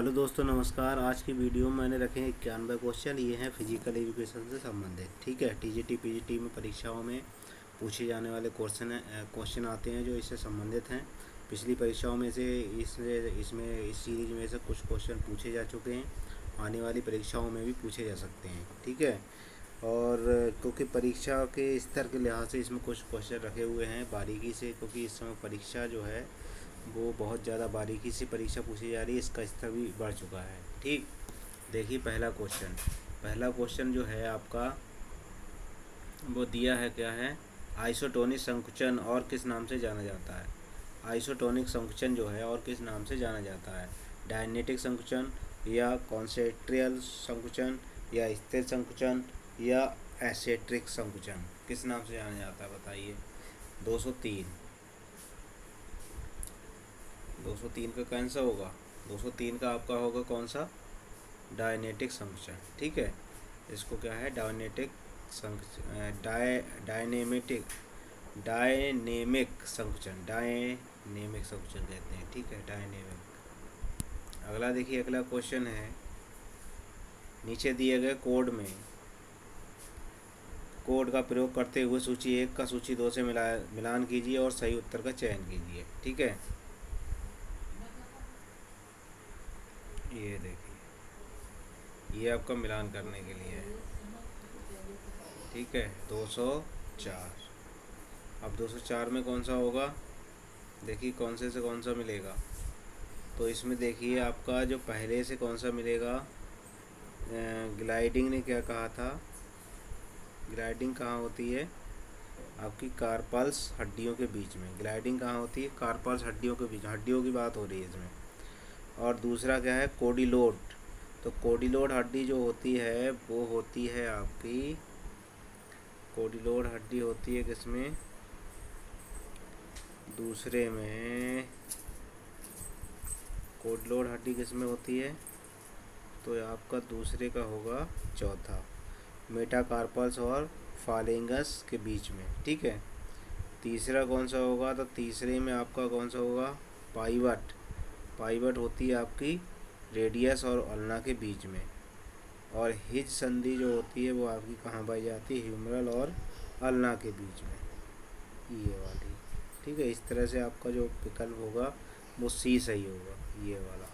Hello दोस्तों, नमस्कार। आज की वीडियो में मैंने रखे हैं 91 क्वेश्चन। ये हैं फिजिकल एजुकेशन से संबंधित। ठीक है, टीजीटी पीजीटी में परीक्षाओं में पूछे जाने वाले क्वेश्चन आते हैं जो इससे संबंधित हैं। पिछली परीक्षाओं में से इस सीरीज में से कुछ क्वेश्चन पूछे जा चुके हैं, आने वाली परीक्षाओं में भी पूछे जा सकते हैं। ठीक है, और क्योंकि परीक्षा के स्तर के लिहाज से इसमें कुछ क्वेश्चन रखे हुए हैं बारीकी से, क्योंकि इस समय परीक्षा जो है वो बहुत ज़्यादा बारीकी से परीक्षा पूछी जा रही है, इसका स्तर भी बढ़ चुका है। ठीक, देखिए पहला क्वेश्चन जो है आपका वो दिया है, क्या है? आइसोटोनिक संकुचन और किस नाम से जाना जाता है? आइसोटोनिक संकुचन जो है और किस नाम से जाना जाता है? डायनेटिक संकुचन, या कॉन्सेंट्रियल संकुचन, या स्थिर संकुचन, या एसेट्रिक संकुचन? किस नाम से जाना जाता है बताइए। 203 का कौन सा होगा? 203 का आपका होगा कौन सा? डायनेटिक संकुचन। ठीक है, इसको क्या है? डायनेटिक संकुचन, डायनेमिक संकुचन कहते हैं। ठीक है, डायनेमिक। अगला देखिए, अगला क्वेश्चन है नीचे दिए गए कोड का प्रयोग करते हुए सूची 1 का सूची 2 से मिलान कीजिए और सही उत्तर का चयन कीजिए। ठीक है, ये देखिए, ये आपका मिलान करने के लिए है। ठीक है, 204। अब 204 में कौन सा होगा? देखिए कौन से कौन सा मिलेगा। तो इसमें देखिए आपका जो पहले से कौन सा मिलेगा, ग्लाइडिंग ने क्या कहा था? ग्लाइडिंग कहाँ होती है? आपकी कार्पल्स हड्डियों के बीच में। ग्लाइडिंग कहाँ होती है? कार्पल्स हड्डियों के बीच, हड्डियों की बात हो रही है इसमें। और दूसरा क्या है? कोडिलोड। तो कोडिलोड हड्डी जो होती है वो होती है आपकी, कोडिलोड हड्डी होती है किसमें? दूसरे में कोडिलोड हड्डी किसमें होती है? तो आपका दूसरे का होगा चौथा, मेटाकार्पल्स और फालेंगस के बीच में। ठीक है, तीसरा कौन सा होगा? तो तीसरे में आपका कौन सा होगा? पाइवट। पाइवट होती है आपकी रेडियस और अल्ना के बीच में। और हिज संधि जो होती है वो आपकी कहाँ पाई जाती है? ह्यूमरल और अल्ना के बीच में, ये वाली। ठीक है, इस तरह से आपका जो विकल्प होगा वो सी सही होगा, ये वाला।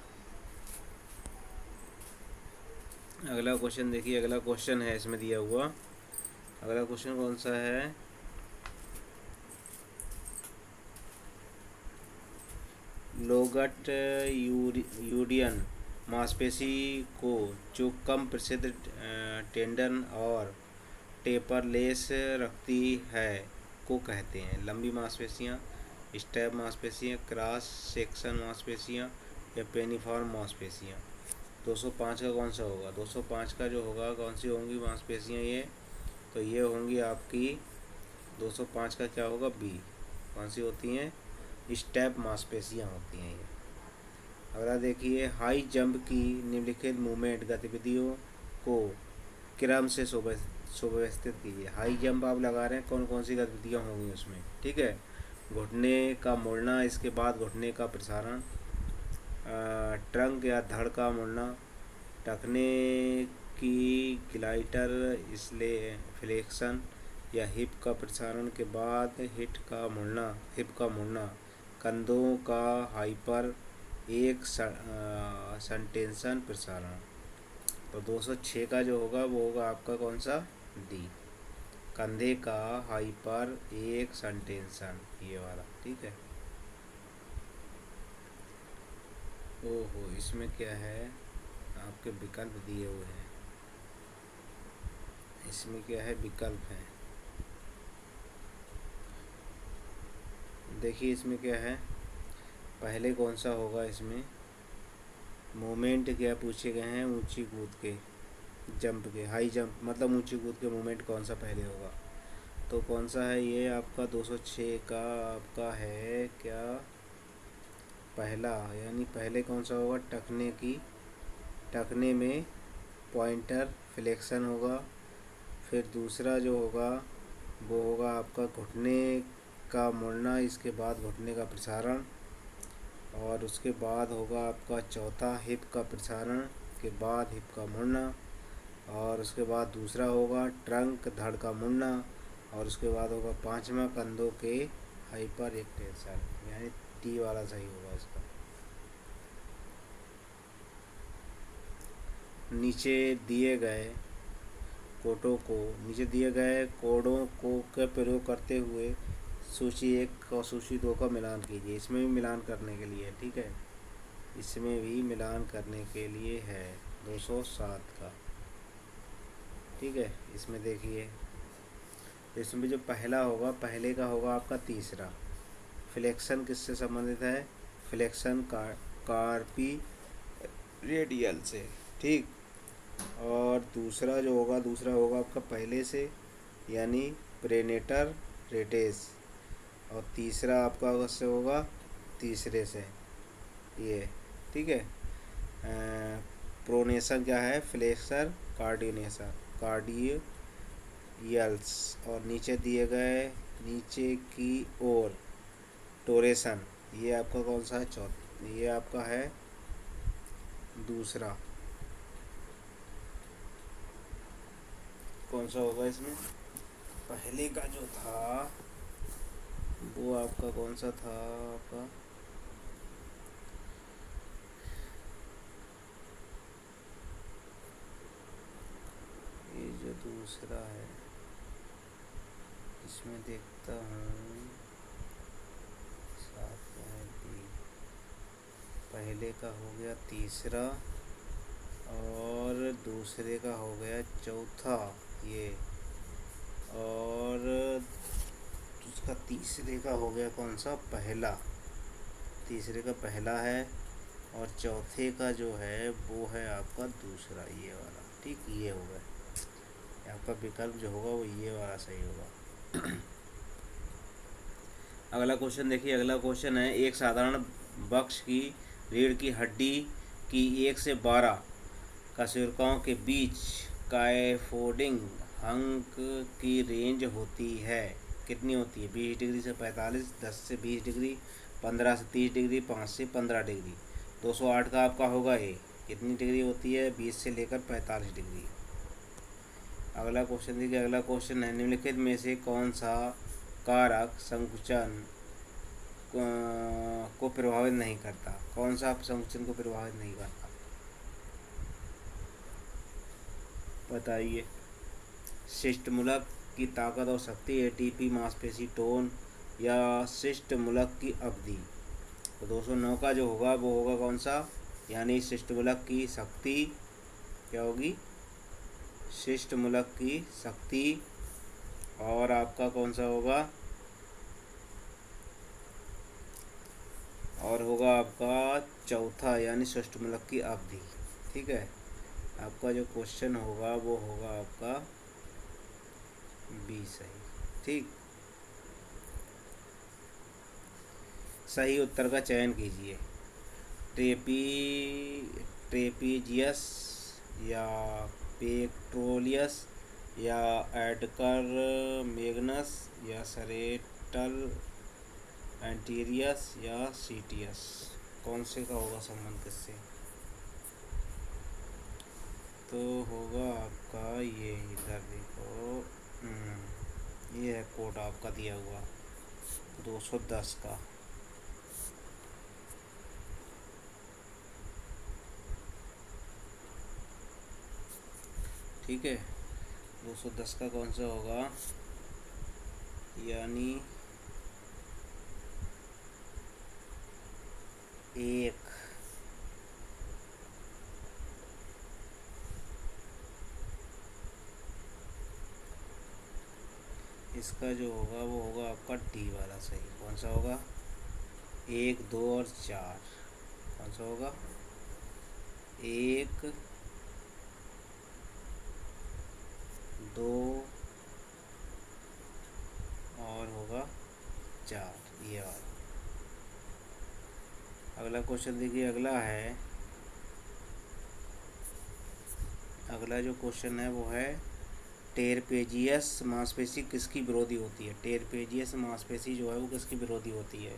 अगला क्वेश्चन देखिए, अगला क्वेश्चन है इसमें दिया हुआ। अगला क्वेश्चन कौन सा है? लोगट यूडियन मांसपेशी को जो कम प्रसिद्ध टेंडन और टेपरलेस रखती है को कहते हैं? लंबी मांसपेशियाँ, स्टेप मांसपेशियाँ, क्रॉस सेक्शन मांसपेशियाँ, या पेनिफॉर्म मांसपेशियाँ? 205 का कौन सा होगा? 205 का जो होगा, कौन सी होंगी मांसपेशियाँ ये? तो ये होंगी आपकी 205 का क्या होगा? बी। कौन सी होती हैं? स्टेप मांसपेशियाँ होती हैं ये। अगला देखिए, हाई जंप की निम्नलिखित मूवमेंट गतिविधियों को क्रम से सुव्यवस्थित कीजिए। हाई जंप आप लगा रहे हैं, कौन कौन सी गतिविधियाँ होंगी उसमें? ठीक है, घुटने का मुड़ना, इसके बाद घुटने का प्रसारण, ट्रंक या धड़ का मुड़ना, टखने की ग्लाइटर इसलिए फ्लेक्शन, या हिप का प्रसारण के बाद हिप का मुड़ना, कंधों का हाइपर एक संटेंशन प्रसारण। तो 206 का जो होगा वो होगा आपका कौन सा? डी, कंधे का हाइपर एक संटेंशन, ये वाला। ठीक है, ओहो, इसमें क्या है? आपके विकल्प दिए हुए हैं। इसमें क्या है? विकल्प है। देखिए इसमें क्या है, पहले कौन सा होगा इसमें? मोमेंट क्या पूछे गए हैं? ऊंची कूद के, जंप के, हाई जंप मतलब ऊंची कूद के मोमेंट कौन सा पहले होगा? तो कौन सा है ये आपका? 206 का आपका है क्या? पहला, यानी पहले कौन सा होगा? टखने में पॉइंटर फ्लेक्शन होगा। फिर दूसरा जो होगा वो होगा आपका घुटने का मुड़ना, इसके बाद घुटने का प्रसारण। और उसके बाद होगा आपका चौथा हिप का प्रसारण के बाद हिप का मुड़ना, और उसके बाद दूसरा होगा ट्रंक धड़ का मुड़ना, और उसके बाद होगा पांचवा कंधों के हाइपर एक्टेंशन, यानी टी वाला सही होगा इसका। नीचे दिए गए कोडों को का प्रयोग करते हुए सूची 1 और सूची 2 का मिलान कीजिए। इसमें भी मिलान करने के लिए, ठीक है, इसमें भी मिलान करने के लिए है 207 का, ठीक है। इसमें देखिए, इसमें जो पहला होगा, पहले का होगा आपका तीसरा। फ्लेक्शन किससे संबंधित है? फ्लेक्शन कार्पी रेडियल से, ठीक। और दूसरा जो होगा, दूसरा होगा आपका पहले से, यानी प्रेनेटर रेटेस। और तीसरा आपका उससे होगा तीसरे से, ये, ठीक है। प्रोनेशन क्या है? फ्लेक्सर कार्डिनेशन कार्डियल्स। और नीचे दिए गए नीचे की ओर टोरेशन, ये आपका कौन सा है? ये आपका है दूसरा। कौन सा होगा इसमें? पहले का जो था वो आपका कौन सा था? आपका ये जो दूसरा है, इसमें देखता हूँ साथ में भी, पहले का हो गया तीसरा और दूसरे का हो गया चौथा, ये, और उसका तीसरे का हो गया कौन सा? पहला। तीसरे का पहला है, और चौथे का जो है वो है आपका दूसरा, ये वाला, ठीक। ये होगा आपका विकल्प जो होगा वो ये वाला सही होगा। अगला क्वेश्चन देखिए, अगला क्वेश्चन है, एक साधारण बक्स की रीढ़ की हड्डी की 1 से 12 कशेरुकाओं के बीच स्कैफोल्डिंग अंक की रेंज होती है, कितनी होती है? 20 डिग्री से 45, 10 से 20 डिग्री, 15 से 30 डिग्री, 5 से 15 डिग्री। 208 का आपका होगा ये, कितनी डिग्री होती है? 20 से लेकर 45 डिग्री। अगला क्वेश्चन देखिए, अगला क्वेश्चन है, निम्नलिखित में से कौन सा कारक संकुचन को प्रभावित नहीं करता? कौन सा संकुचन को प्रभावित नहीं करता, बताइए। शिष्टमूलक की ताकत और शक्ति, एटीपी, मांसपेशी टोन, या शिष्टमूलक की अवधि। तो 209 का जो होगा वो होगा कौन सा? यानी शिष्टमूलक की शक्ति क्या होगी? शिष्टमूलक की शक्ति। और आपका कौन सा होगा? और होगा आपका चौथा, यानी शिष्टमूलक की अवधि, ठीक है। आपका जो क्वेश्चन होगा वो होगा आपका बी सही, ठीक। सही उत्तर का चयन कीजिए। ट्रेपी ट्रेपीजियस, या पेक्टोरियस, या एडकर मैग्नस, या सरेटल एंटीरियस, या सीटियस। कौन से का होगा संबंध किससे? तो होगा आपका ये, इधर देखो, ये है कोड आपका दिया हुआ 210 का। ठीक है, 210 का कौन सा होगा? यानी एक। इसका जो होगा वो होगा आपका डी वाला सही। कौन सा होगा? 1, 2 और 4। कौन सा होगा? 1, 2 और होगा 4, ये वाला। अगला क्वेश्चन देखिए, अगला है, अगला जो क्वेश्चन है वो है, टेरपेजियस मांसपेशी किसकी विरोधी होती है? टेरपेजियस मांसपेशी जो है वो किसकी विरोधी होती है?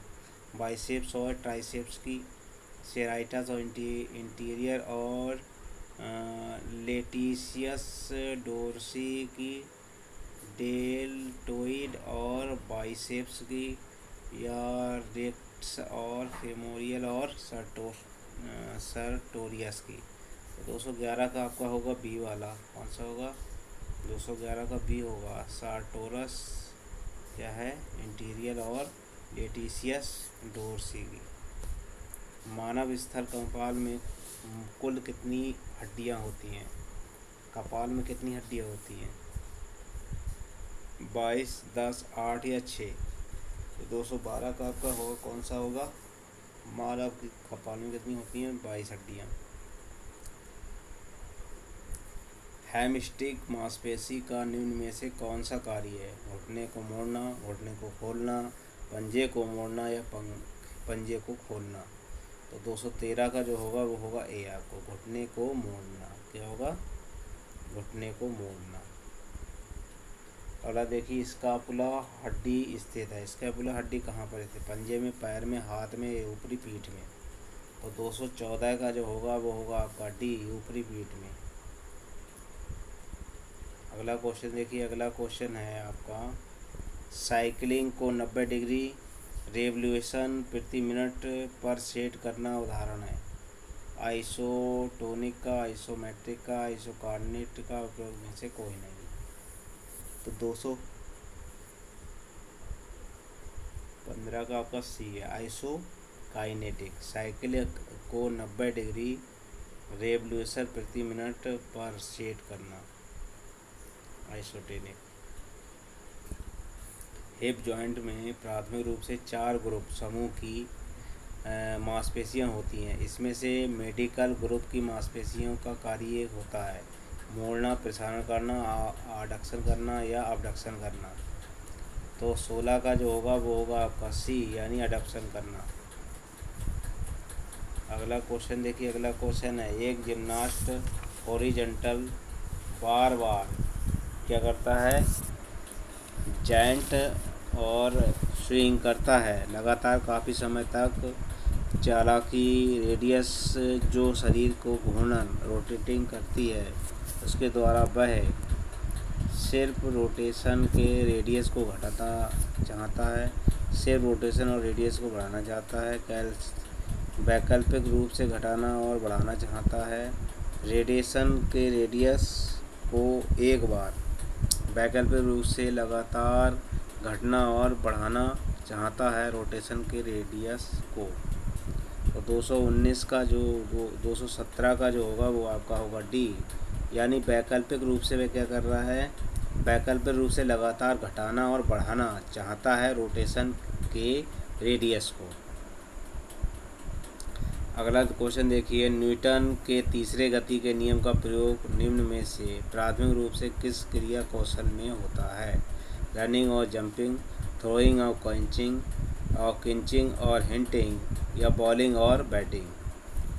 बाइसेप्स और ट्राइसेप्स की, सेराइटस और इंटीरियर और लेटिशियस डोर्सी की, डेल्टोइड और बाइसेप्स की, या रेक्ट्स और फेमोरियल और सर्टोरियस की। तो 211 का आपका होगा बी वाला, कौन सा होगा? 211 का बी होगा, सार्टोरस क्या है, इंटीरियर और लेटिशियस डोर्सी की। मानव स्थल कपाल में कुल कितनी हड्डियां होती हैं? कपाल में कितनी हड्डियां होती हैं? 22, 10, 8 या 6? तो 212 का आपका होगा, कौन सा होगा? मानव के कपाल में कितनी होती हैं? 22 हड्डियां। हैमस्ट्रिंग मांसपेशी का निम्न में से कौन सा कार्य है? घुटने को मोड़ना, घुटने को खोलना, पंजे को मोड़ना या पंजे को खोलना। तो 213 का जो होगा वो होगा ए, आपको घुटने को मोड़ना। क्या होगा? घुटने को मोड़ना। अगला देखिए, स्कैपुला हड्डी स्थित है। स्कैपुला हड्डी कहाँ पर स्थित? पंजे में, पैर में, हाथ में, ऊपरी पीठ में। तो 214 का जो होगा वो होगा आपका डी, ऊपरी पीठ में। अगला क्वेश्चन देखिए, अगला क्वेश्चन है आपका, साइकिलिंग को 90 डिग्री रेवोल्यूशन प्रति मिनट पर सेट करना उदाहरण है। आइसोटोनिक का, आइसोमेट्रिक का, आइसोकार्डिनेट का उपयोग में से कोई नहीं। तो 215 का आपका सी है, आइसोकाइनेटिक। साइकिल को 90 डिग्री रेवोल्यूशन प्रति मिनट पर सेट करना, आइसोटोनिक। हिप जॉइंट में प्राथमिक रूप से 4 ग्रुप समूह की मांसपेशियां होती हैं। इसमें से मेडिकल ग्रुप की मांसपेशियों का कार्य होता है मोड़ना, प्रसारण करना, आडक्शन करना या अबडक्शन करना। तो 16 का जो होगा वो होगा आपका सी, यानी अडक्शन करना। अगला क्वेश्चन देखिए, अगला क्वेश्चन है, एक जिम्नास्ट हॉरिजॉन्टल बार बार क्या करता है? जॉइंट और स्विंग करता है लगातार काफ़ी समय तक। चालाकी रेडियस जो शरीर को घूर्णन रोटेटिंग करती है उसके द्वारा वह सिर्फ रोटेशन के रेडियस को घटाना चाहता है, सिर्फ रोटेशन और रेडियस को बढ़ाना चाहता है। वैकल्पिक रूप से घटाना और बढ़ाना चाहता है। रेडिएशन के रेडियस को एक बार वैकल्पिक रूप से लगातार घटना और बढ़ाना चाहता है रोटेशन के रेडियस को। तो 219 का जो 217 का जो होगा वो आपका होगा डी, यानी वैकल्पिक रूप से वह क्या कर रहा है? वैकल्पिक रूप से लगातार घटाना और बढ़ाना चाहता है रोटेशन के रेडियस को। अगला क्वेश्चन देखिए, न्यूटन के तीसरे गति के नियम का प्रयोग निम्न में से प्राथमिक रूप से किस क्रिया कौशल में होता है? रनिंग और जंपिंग, थ्रोइंग और किंचिंग और हिंटिंग, या बॉलिंग और बैटिंग।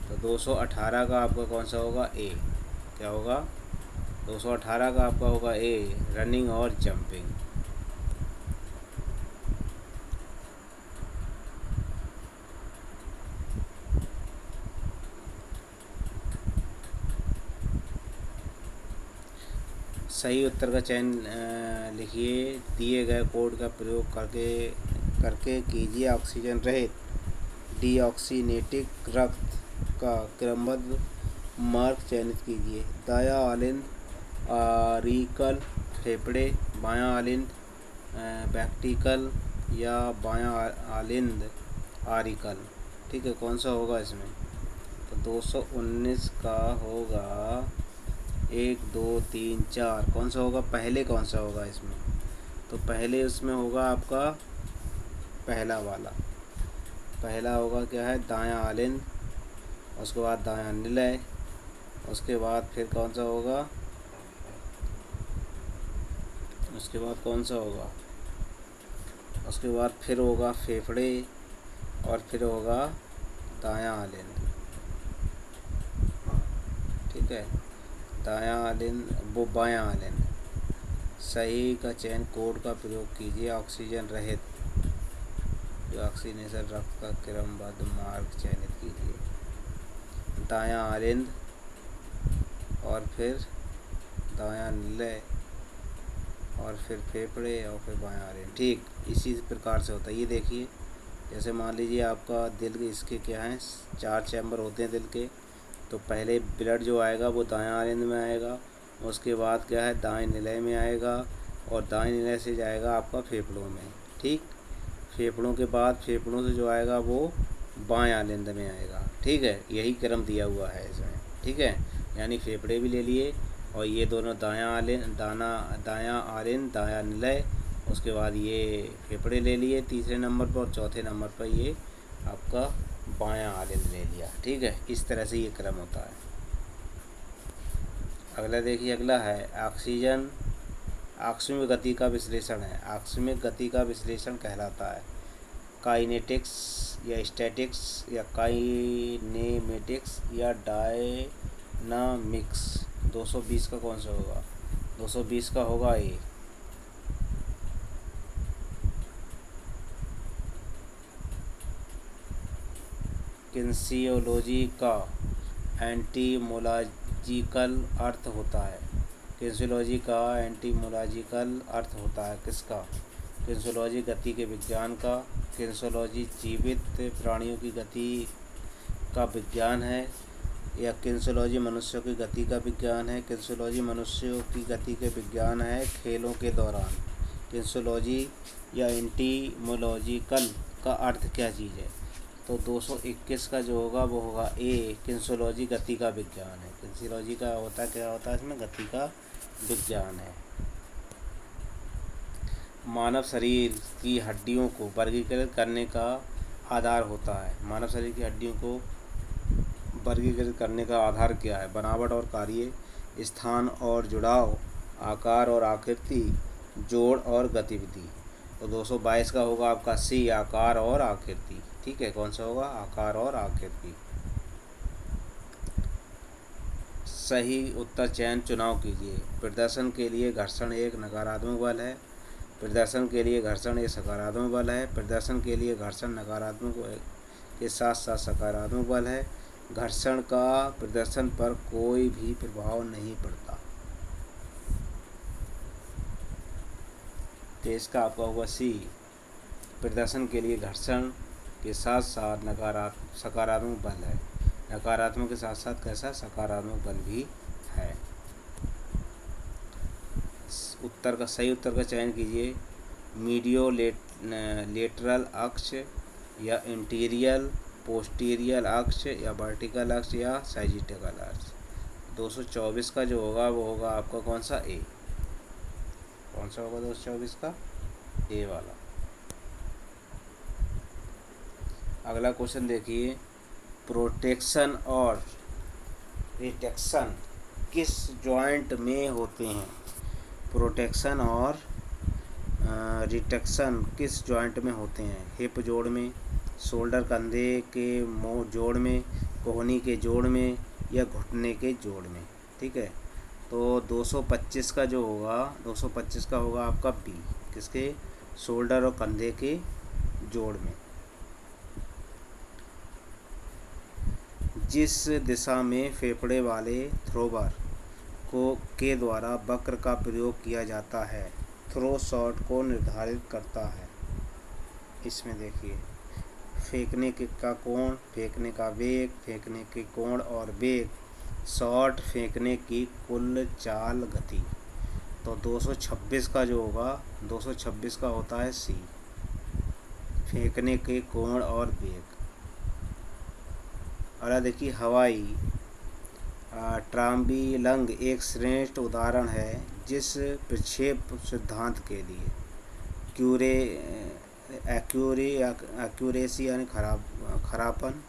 तो 218 का आपका कौन सा होगा? ए। क्या होगा? 218 का आपका होगा ए, रनिंग और जंपिंग। सही उत्तर का चयन लिखिए। दिए गए कोड का प्रयोग करके कीजिए ऑक्सीजन रहित डीऑक्सीनेटिक रक्त का क्रमबद्ध मार्ग चयनित कीजिए। दायां ऑलिंद आरिकल फेफड़े, बायां ऑलिंद वेंट्रिकल या बायां ऑलिंद आरिकल। ठीक है, कौन सा होगा इसमें? तो 219 का होगा 1, 2, 3, 4। कौन सा होगा? पहले कौन सा होगा इसमें? तो पहले उसमें होगा आपका पहला वाला। पहला होगा क्या है? दायां ऑलिंद, उसके बाद दायां निलय, उसके बाद फिर कौन सा होगा? उसके बाद कौन सा होगा? उसके बाद फिर होगा फेफड़े और फिर होगा दायां ऑलिंद। ठीक है, दायां ऑलिंद वो बायां ऑलिंद। सही का चयन कोड का प्रयोग कीजिए ऑक्सीजन रहित ऑक्सीनेशन रक्त का क्रमबद्ध मार्ग चयनित कीजिए। दायां अरिंद और फिर दायां निलय और फिर फेफड़े और फिर बायां अरिंद। ठीक इसी प्रकार से होता है। ये देखिए, जैसे मान लीजिए आपका दिल के इसके क्या हैं, 4 चैम्बर होते हैं दिल के। तो पहले ब्लड जो आएगा वो दायां अरिंद में आएगा, उसके बाद क्या है दाएं निलय में आएगा, और दाएं निलय से जाएगा आपका फेफड़ों में। ठीक, फेफड़ों के बाद फेफड़ों से जो आएगा वो बाएं अरिंद में आएगा। ठीक है, यही क्रम दिया हुआ है इसमें। ठीक है, यानी फेफड़े भी ले लिए, और ये दोनों दायां अरिंद दायां निलय, उसके बाद ये फेफड़े ले लिए तीसरे नंबर पर, और चौथे नंबर पर ये आपका बायां अरिंद ले लिया। ठीक है, इस तरह से ये क्रम होता है। अगला देखिए, अगला है ऑक्सीजन आकस्मिक गति का विश्लेषण है। आकस्मिक गति का विश्लेषण कहलाता है काइनेटिक्स या स्टैटिक्स या काइनेमेटिक्स या डायनामिक्स। 220 का कौन सा होगा? 220 का होगा ये। किनेसियोलॉजी का एंटीमोलॉजिकल अर्थ होता है। किनेसियोलॉजी का एंटीमोलॉजिकल अर्थ होता है किसका? किनेसियोलॉजी गति के विज्ञान का। किनेसियोलॉजी जीवित प्राणियों की गति का विज्ञान है, या किनेसियोलॉजी मनुष्यों की गति का विज्ञान है। किनेसियोलॉजी मनुष्यों की गति के विज्ञान है खेलों के दौरान। किनेसियोलॉजी या एंटीमोलॉजिकल का अर्थ क्या चीज़ है? तो 221 का जो होगा वो होगा ए, किनेसियोलॉजी गति का विज्ञान है। किनेसियोलॉजी का होता क्या होता है? इसमें गति का विज्ञान है। मानव शरीर की हड्डियों को वर्गीकृत करने का आधार होता है। मानव शरीर की हड्डियों को वर्गीकृत करने का आधार क्या है? बनावट और कार्य, स्थान और जुड़ाव, आकार और आकृति, जोड़ और गतिविधि। तो 222 का होगा आपका सी, आकार और आकृति। ठीक है, कौन सा होगा? आकार और आकृति। सही उत्तर चयन चुनाव कीजिए। प्रदर्शन के लिए घर्षण एक नकारात्मक बल है, प्रदर्शन के लिए घर्षण एक सकारात्मक बल है, प्रदर्शन के लिए घर्षण नकारात्मक के साथ साथ सकारात्मक बल है, घर्षण का प्रदर्शन पर कोई भी प्रभाव नहीं पड़ता। तो इसका आपका होगा सी, प्रदर्शन के लिए घर्षण के साथ साथ सकारात्मक बल है। नकारात्मक के साथ साथ कैसा? सकारात्मक बल भी है। उत्तर का सही उत्तर का चयन कीजिए। लेटरल अक्ष या इंटीरियर पोस्टीरियर अक्ष या वर्टिकल अक्ष या सैजिटल अक्ष। 224 का जो होगा वो होगा आपका कौन सा? ए। कौन सा होगा 224 का? ए वाला। अगला क्वेश्चन देखिए, प्रोटेक्शन और रिटेक्शन किस जॉइंट में होते हैं? प्रोटेक्शन और रिटेक्शन किस जॉइंट में होते हैं? हिप जोड़ में, शोल्डर कंधे के जोड़ में, कोहनी के जोड़ में, या घुटने के जोड़ में। ठीक है, तो 225 का जो होगा 225 का होगा आपका बी, किसके? शोल्डर और कंधे के जोड़ में। जिस दिशा में फेफड़े वाले थ्रोबर के द्वारा वक्र का प्रयोग किया जाता है थ्रो शॉट को निर्धारित करता है। इसमें देखिए, फेंकने का कोण, फेंकने का वेग, फेंकने के कोण और वेग, शॉट फेंकने की कुल चाल गति। तो 226 का जो होगा 226 का होता है सी, फेंकने के कोण और वेग। और देखिए, हवाई ट्राम्बिलंग एक श्रेष्ठ उदाहरण है जिस प्रक्षेप सिद्धांत के लिए एक्यूरेसी यानी खरापन,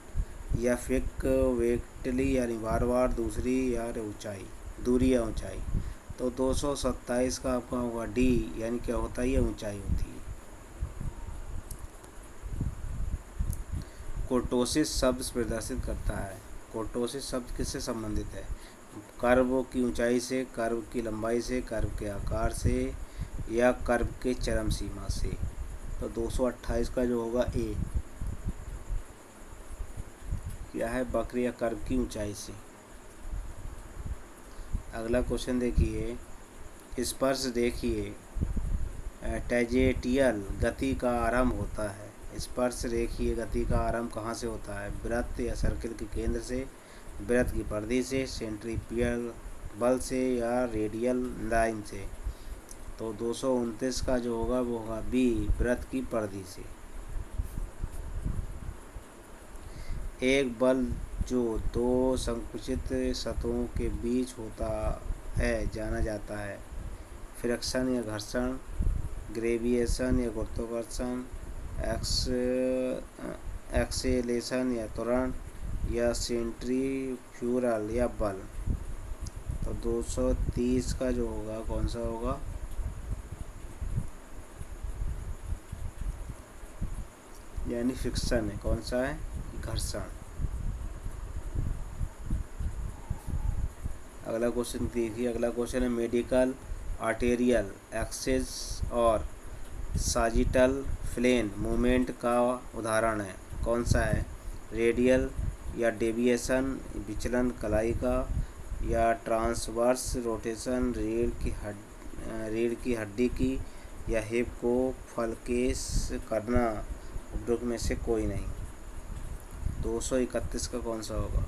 या फ्रीक्वेंटली यानी बार बार, दूरी या ऊंचाई। तो 227 का आपका होगा डी, यानी क्या होता है? ये ऊंचाई होती है। कोर्टोसिस शब्द प्रदर्शित करता है। कोर्टोसिस शब्द किससे संबंधित है? कर्व की ऊंचाई से, कर्व की लंबाई से, कर्व के आकार से, या कर्व के चरम सीमा से। तो 228 का जो होगा ए, क्या है, बकरी या कर्व की ऊंचाई से। अगला क्वेश्चन देखिए, स्पर्श देखिए टैजेटियल गति का आरंभ होता है। स्पर्श रेखीय गति का आरंभ कहाँ से होता है? वृत्त या सर्किल के केंद्र से, वृत्त की परिधि से, सेंट्रीपियल बल से, या रेडियल लाइन से। तो 229 का जो होगा वो होगा बी, वृत्त की परिधि से। एक बल जो दो संकुचित सतहों के बीच होता है जाना जाता है फ्रिक्शन या घर्षण, ग्रेविएशन या गुरुत्वाकर्षण, एक्सेलेशन या त्वरण, या सेंट्रीफ्यूगल या बल। तो 230 का जो होगा कौन सा होगा? यानी फ्रिक्शन है। कौन सा है? घर्षण। अगला क्वेश्चन देखिए, अगला क्वेश्चन है मेडिकल आर्टेरियल एक्सेस और साजिटल फ्लेन मूवमेंट का उदाहरण है। कौन सा है? रेडियल या डेविएशन विचलन कलाई का, या ट्रांसवर्स रोटेशन रीढ़ की हड्डी की, या हिप को फलकेश करना, उपरोक्त में से कोई नहीं। 231 का कौन सा होगा?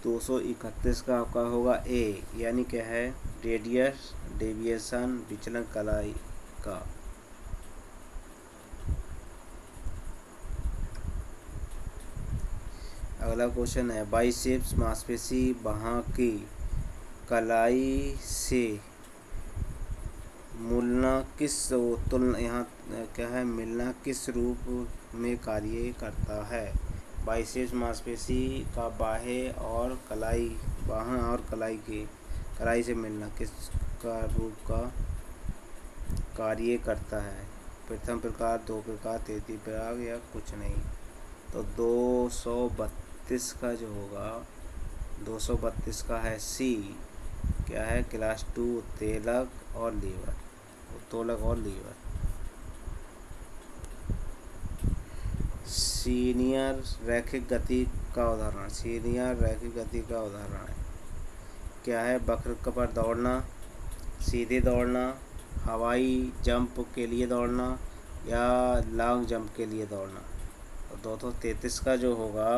231 का आपका होगा ए, यानी क्या है, रेडियस डेविएशन विचलन कलाई का। अगला क्वेश्चन है बाइसेप्स मांसपेशी बाहाँ की कलाई से मिलना किस तुलना, यहाँ क्या है, मिलना किस रूप में कार्य करता है? बाइसेप्स मांसपेशी का बाहें और कलाई, बाहाँ और कलाई से मिलना किस का रूप का कार्य करता है? प्रथम प्रकार, दो प्रकार, तृतीय प्रकार, या कुछ नहीं। तो 232 का जो होगा, 232 का है सी, क्या है, क्लास 2 तेलक और लीवर, उत्तोलक और लीवर। सीनियर रैखिक गति का उदाहरण, सीनियर रैखिक गति का उदाहरण है, क्या है, वक्र पर दौड़ना, सीधे दौड़ना, हवाई जंप के लिए दौड़ना, या लॉन्ग जंप के लिए दौड़ना। तो 233 का जो होगा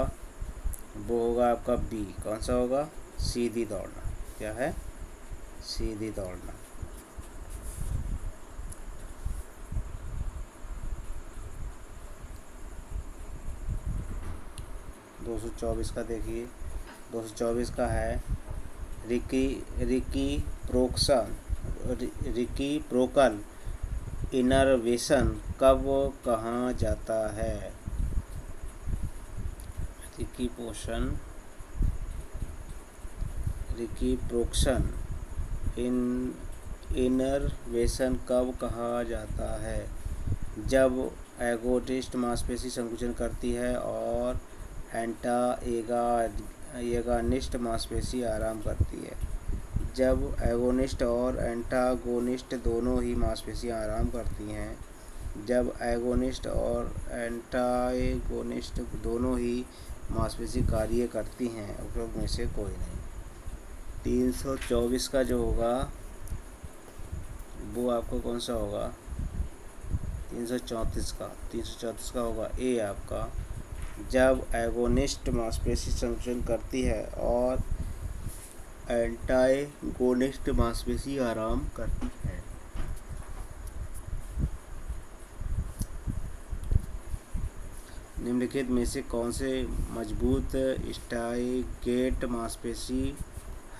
वो होगा आपका बी। कौन सा होगा? सीधी दौड़ना। क्या है? सीधी दौड़ना। दो सौ चौबीस का देखिए, 224 का है रिकी प्रोकल इनर्वेशन कब कहा जाता है? रिकी प्रोक्शन इनर्वेशन कब कहा जाता है? जब एगोनिस्ट मांसपेशी संकुचन करती है और एंटागोनिस्ट मांसपेशी आराम करती है। जब एगोनिस्ट और एंटागोनिस्ट दोनों ही मांसपेशियां आराम करती हैं। जब एगोनिस्ट और एंटागोनिस्ट दोनों ही मांसपेशी कार्य करती हैं, उपरोक्त में से कोई नहीं। 324 का जो होगा वो आपको कौन सा होगा? 334 का होगा ए आपका। जब एगोनिस्ट मांसपेशी संकुचन करती है और एंटागोनिस्ट मांसपेशी आराम करती है। निम्नलिखित में से कौन से मजबूत स्टाइगेट मांसपेशी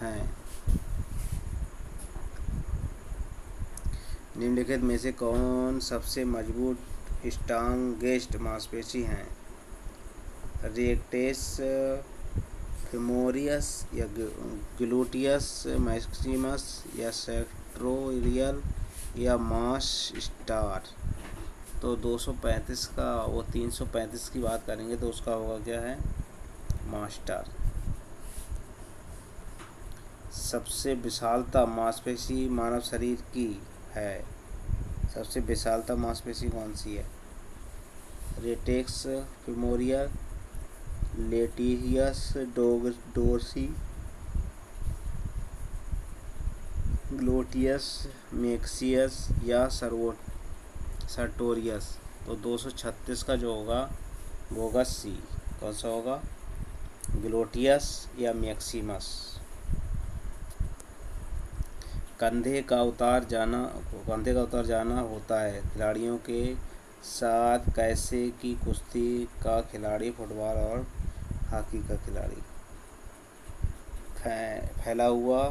हैं? निम्नलिखित में से कौन सबसे मजबूत स्टांगेस्ट मांसपेशी हैं? रेक्टस फेमोरियस, या ग्लूटियस मैक्सिमस, या सेक्टोरियल, या मास स्टार। तो 235 का, वो 335 की बात करेंगे तो उसका होगा क्या है? मास्टर। सबसे विशालता मांसपेशी मानव शरीर की है? सबसे विशालतम मांसपेशी कौन सी है? रेटेक्स फिमोरियल, लेटियस डोर्सी, ग्लोटियस मैक्सियस या सर्टोरियस। तो 236 का जो होगा वो होगा सी। कौन सा होगा? ग्लोटियस या मैक्सिमस। कंधे का उतार जाना होता है खिलाड़ियों के साथ कैसे की कुश्ती का खिलाड़ी, फुटबॉल और हॉकी का खिलाड़ी। फैला हुआ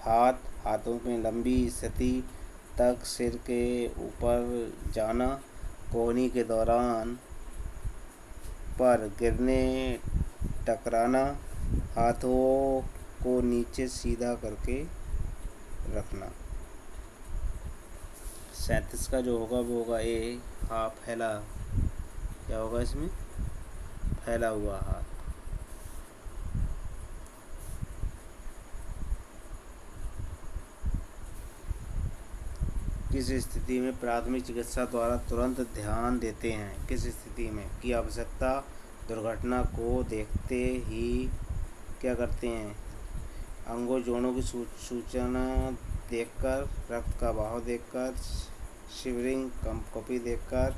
हाथ, हाथों में लंबी स्थिति तक सिर के ऊपर जाना, कोहनी के दौरान पर गिरने टकराना, हाथों को नीचे सीधा करके रखना। 37 का जो होगा वो होगा ए, हाथ फैला। क्या होगा इसमें? फैला हुआ हाथ। किस स्थिति में प्राथमिक चिकित्सा द्वारा तुरंत ध्यान देते हैं? किस स्थिति में की आवश्यकता? दुर्घटना को देखते ही क्या करते हैं? अंगों जोड़ों की सूचना देखकर, रक्त का बहाव देखकर, शिवरिंग कंपकपी देखकर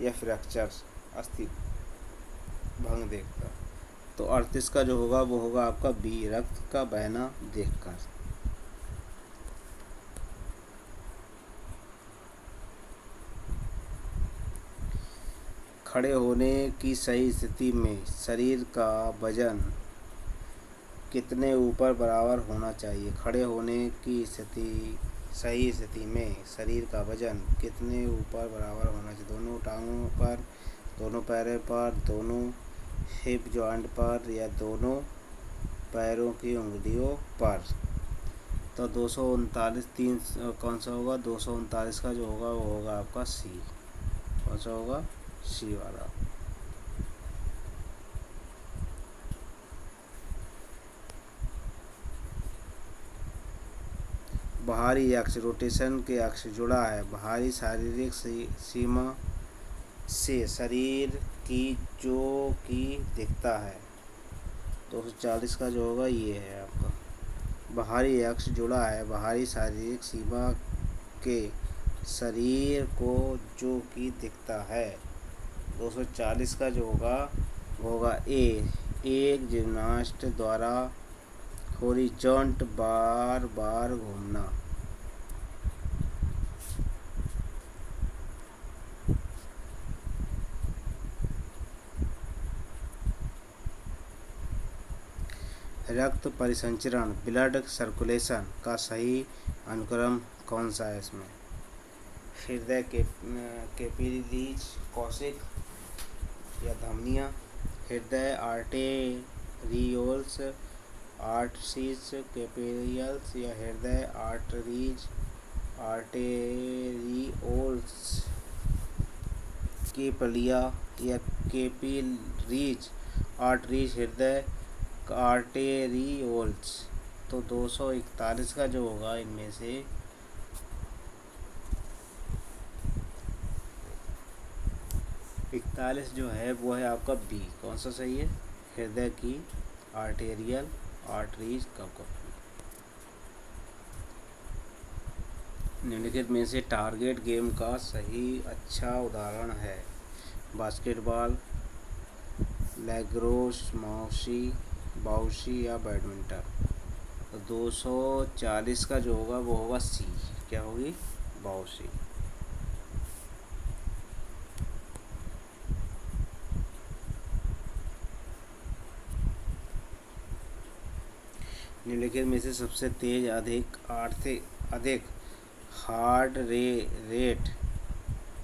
या फ्रैक्चर अस्थि भंग देखकर। तो 38 का जो होगा वो होगा आपका बी, रक्त का बहना देखकर। खड़े होने की सही स्थिति में शरीर का वजन कितने ऊपर बराबर होना चाहिए? खड़े होने की सही स्थिति में शरीर का वजन कितने ऊपर बराबर होना चाहिए? दोनों टांगों पर, दोनों पैरों पर, दोनों हिप जॉइंट पर या दोनों पैरों की उंगलियों पर। तो 239 कौन सा होगा? 239 का जो होगा वो होगा आपका सी। कौन सा होगा? सी वाला। बाहरी अक्ष रोटेशन के अक्ष जुड़ा है बाहरी शारीरिक सीमा से शरीर की जो की दिखता है। 240 का जो होगा ये है आपका। बाहरी अक्ष जुड़ा है बाहरी शारीरिक सीमा के शरीर को जो कि दिखता है। 240 का जो होगा वो होगा ए, एक जिम्नास्ट द्वारा हॉरिजॉन्ट बार बार घूमना। रक्त परिसंचरण ब्लड सर्कुलेशन का सही अनुक्रम कौन सा है इसमें? हृदय के कैपिलरीज, कोशिक या धमनियाँ, हृदय आर्टेरियोल्स, आर्टरीज, कैपिलरीज या हृदय आर्टरीज, आर्टेरियोल्स, केपलिया या कैपिलरीज, आर्टरीज, हृदय आर्टेरियोल्स। तो 241 का जो होगा इनमें से 41 जो है वो है आपका बी। कौन सा सही है? हृदय की आर्टेरियल आर्टरीज कब। निम्नलिखित में से टारगेट गेम का सही अच्छा उदाहरण है? बास्केटबॉल, लैक्रोस, बाउशी या बैडमिंटन। तो 240 का जो होगा वो होगा सी। क्या होगी? बाउशी। निम्नलिखित में से सबसे तेज अधिक हार्ट रेट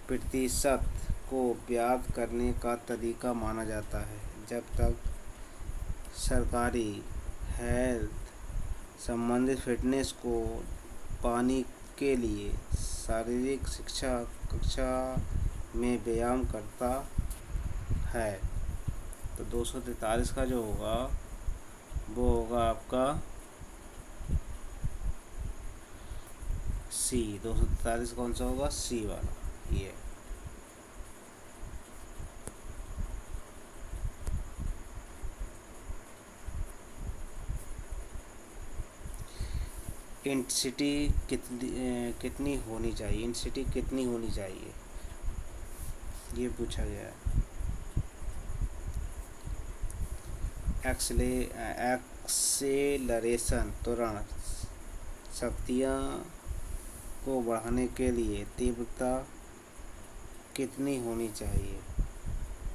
प्रतिशत को व्याप्त करने का तरीका माना जाता है? जब तक सरकारी हेल्थ संबंधित फिटनेस को पाने के लिए शारीरिक शिक्षा कक्षा में व्यायाम करता है। तो 243 का जो होगा वो होगा आपका सी। 243 कौन सा होगा? सी वाला ये। इंटेंसिटी कितनी होनी चाहिए? इंटेंसिटी कितनी होनी चाहिए ये पूछा गया है। एक्सेलरेशन त्वरण शक्तियाँ को बढ़ाने के लिए तीव्रता कितनी होनी चाहिए?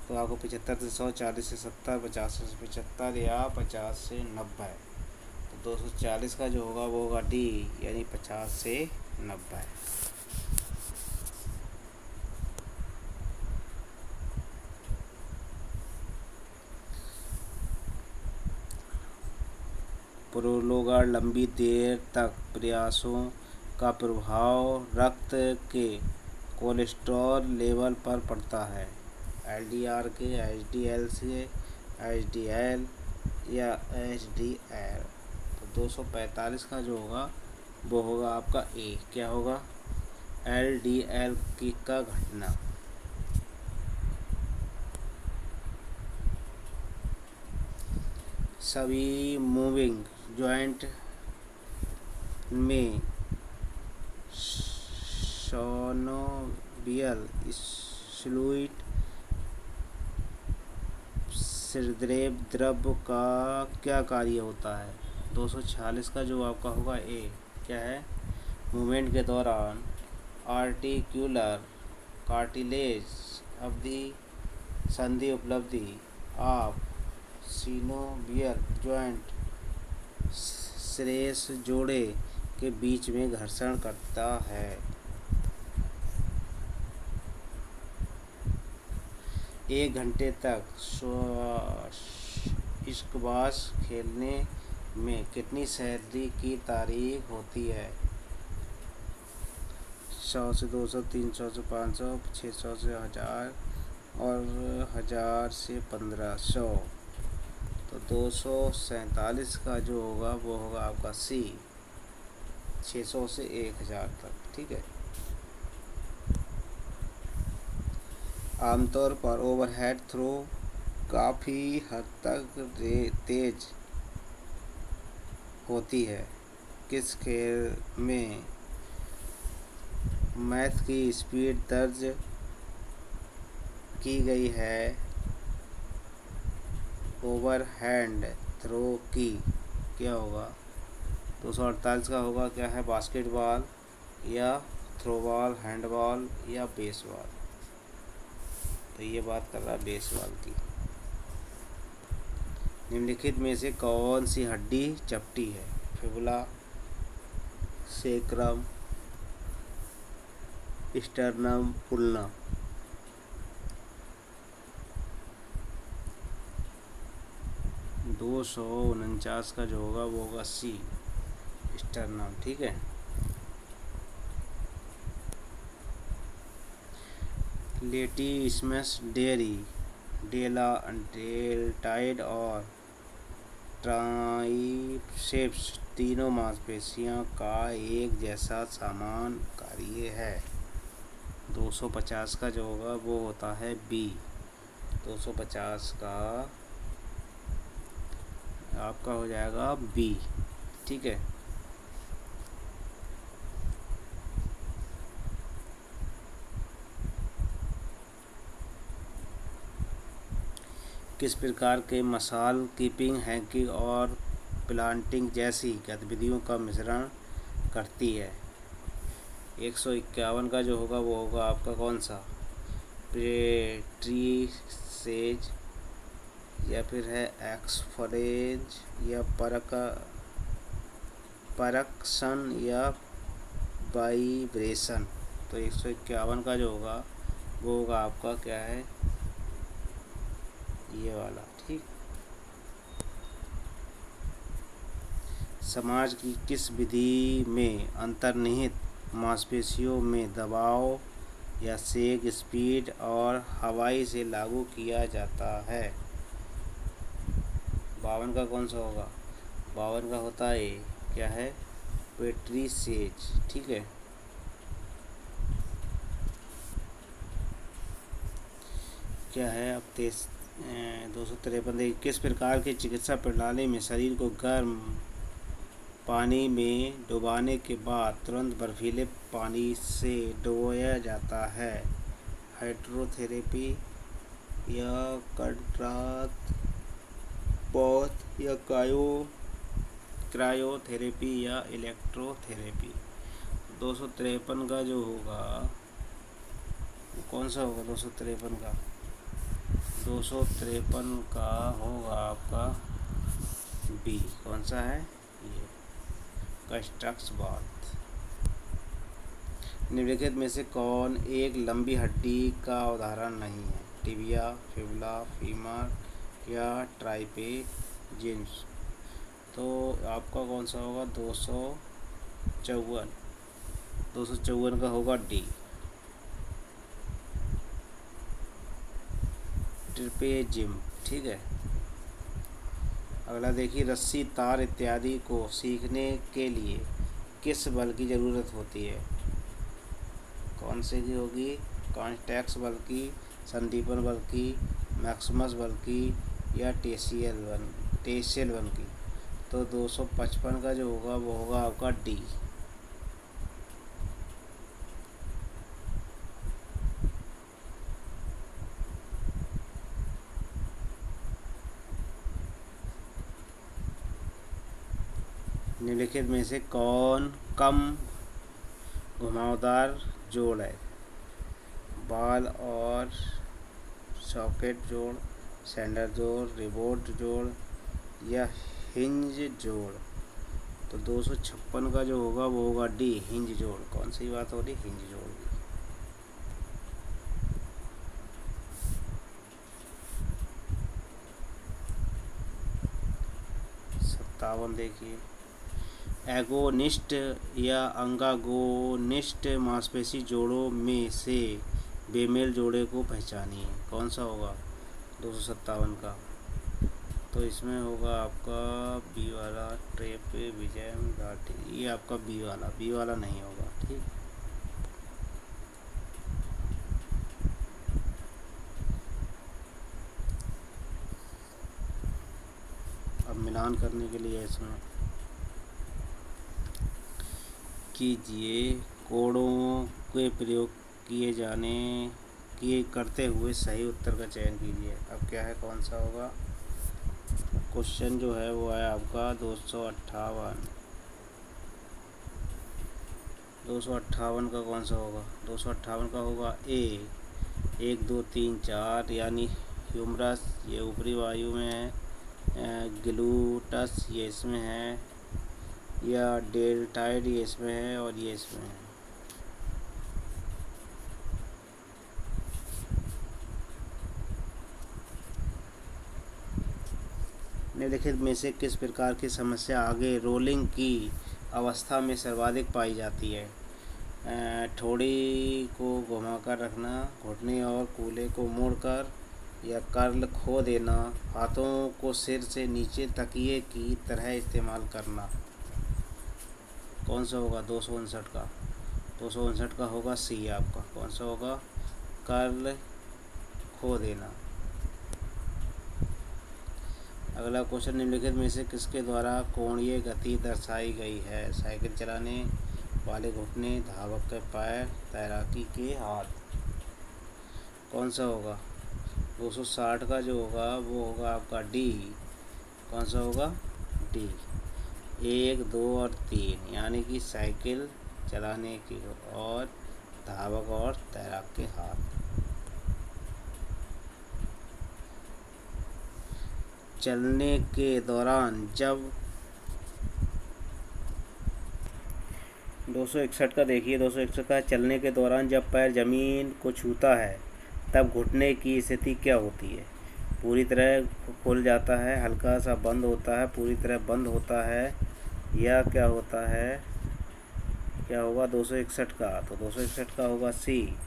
तो आपको 75 से 100, 40 से 70, 50 से 75 या 50 से 90। तो 240 का जो होगा वो होगा डी, यानी 50 से 90। प्रोलोगार लंबी देर तक प्रयासों का प्रभाव रक्त के कोलेस्ट्रॉल लेवल पर पड़ता है। एलडीआर के, एचडीएल से, एचडीएल या एचडीएल। तो 245 का जो होगा वो होगा आपका ए। क्या होगा? एलडीएल की का घटना। सभी मूविंग जॉइंट में सोनोवियल फ्लूइड हृदय द्रव का क्या कार्य होता है? 246 का जो आपका होगा ए। क्या है? मूवमेंट के दौरान आर्टिक्यूलर कार्टिलेज अवधि संधि उपलब्धि आप सिनोवियल जॉइंट श्रेष्ठ जोड़े के बीच में घर्षण करता है। एक घंटे तक स्क्वैश खेलने में कितनी सैलरी की तारीख होती है? 100 से 200, 300 से 500, 600 से 1000 और 1000 से 1500। तो 247 का जो होगा वो होगा आपका सी, 600 से 1000 तक। ठीक है। आमतौर पर ओवरहेड थ्रो काफ़ी हद तक तेज होती है। किस खेल में मैथ की स्पीड दर्ज की गई है ओवरहैंड थ्रो की? क्या होगा? 248 का होगा क्या है? बास्केटबॉल या थ्रोबॉल, हैंडबॉल या बेसबॉल। तो ये बात कर रहा है बेसबॉल की। निम्नलिखित में से कौन सी हड्डी चपटी है? Fibula, sacrum, sternum, पुल्ना। 249 का जो होगा वो होगा सी, स्टर्नम। ठीक है। लेटिस्मस डेयरी, डेल्टाइड और ट्राइसेप्स तीनों मांसपेशियों का एक जैसा समान कार्य है। 250 का जो होगा वो होता है बी। 250 का आपका हो जाएगा बी। ठीक है। किस प्रकार के मसाल कीपिंग, हैकिंग और प्लांटिंग जैसी गतिविधियों का मिश्रण करती है? 151 का जो होगा वो होगा आपका कौन सा? प्रेट्रीसेज या फिर है एक्सफरेज या परक्शन या वाइब्रेशन। तो 151 का जो होगा वो होगा आपका क्या है? ये वाला। ठीक। समाज की किस विधि में अंतर्निहित मांसपेशियों में दबाव या सेग स्पीड और हवाई से लागू किया जाता है? 52 का कौन सा होगा? 52 का होता है क्या है? पेट्रीसेज। ठीक है। क्या है अब 253 देखिए, किस प्रकार की चिकित्सा प्रणाली में शरीर को गर्म पानी में डुबाने के बाद तुरंत बर्फीले पानी से डुबोया जाता है? हाइड्रोथेरेपी या कंट्रास्ट बॉथ या क्रायोथेरेपी या इलेक्ट्रोथेरेपी? 253 का जो होगा वो कौन सा होगा? 253 का 253 का होगा आपका बी। कौन सा है ये? Contrast both. निम्नलिखित में से कौन एक लंबी हड्डी का उदाहरण नहीं है? टिबिया, फिबुला, फीमर या ट्राइपेजियस? तो आपका कौन सा होगा? 254 का होगा डी, ट्राइपेजियम। ठीक है। अगला देखिए, रस्सी, तार इत्यादि को सीखने के लिए किस बल की ज़रूरत होती है? कौन से की होगी? कॉन्टैक्ट बल की, संदीपन बल की, मैक्सिमस बल की या टेंसियल बल की? तो 255 का जो होगा वो होगा आपका डी। निम्नलिखित में से कौन कम घुमावदार जोड़ है? बॉल और सॉकेट जोड़, सैंडर जोड़, रिवोल्ट जोड़ या हिंज जोड़? तो 256 का जो होगा वो होगा डी, हिंज जोड़। कौन सी बात हो रही? हिंज जोड़ की। 57 देखिए, एगोनिस्ट या अंगागोनिस्ट मांसपेशी जोड़ों में से बेमेल जोड़े को पहचानिए। कौन सा होगा? 257 का। तो इसमें होगा आपका बी वाला, ट्रेपेजियम घाटी। ये आपका बी वाला नहीं होगा। ठीक। अब मिलान करने के लिए इसमें कीजिए, कोड़ों के प्रयोग किए करते हुए सही उत्तर का चयन कीजिए। अब क्या है? कौन सा होगा? क्वेश्चन जो है वो है आपका 258 का कौन सा होगा? 258 का होगा ए, 1 2 3 4 यानी ह्यूमरस, ये ऊपरी वायु में है। ग्लूटस ये इसमें है, या डेल्टाइड ये इसमें है, और ये इसमें है। निम्नलिखित में से किस प्रकार की समस्या आगे रोलिंग की अवस्था में सर्वाधिक पाई जाती है? ठोड़ी को घुमाकर रखना, घुटने और कूल्हे को मोड़कर, या कर्ल खो देना, हाथों को सिर से नीचे तकिए की तरह इस्तेमाल करना? कौन सा होगा? 259 का 259 का होगा सी आपका। कौन सा होगा? कर्ल खो देना। अगला क्वेश्चन, निम्नलिखित में से किसके द्वारा कोणीय गति दर्शाई गई है? साइकिल चलाने वाले घुटने, धावक के पैर, तैराकी के हाथ? कौन सा होगा? 260 का जो होगा वो होगा आपका डी। कौन सा होगा? डी। 1 2 और 3 यानी कि साइकिल चलाने की और धावक और तैराक के हाथ। चलने के दौरान जब 261 का देखिए, 261 का, चलने के दौरान जब पैर जमीन को छूता है तब घुटने की स्थिति क्या होती है? पूरी तरह खुल जाता है, हल्का सा बंद होता है, पूरी तरह बंद होता है, या क्या होता है? क्या होगा 261 का? तो 261 का होगा सी।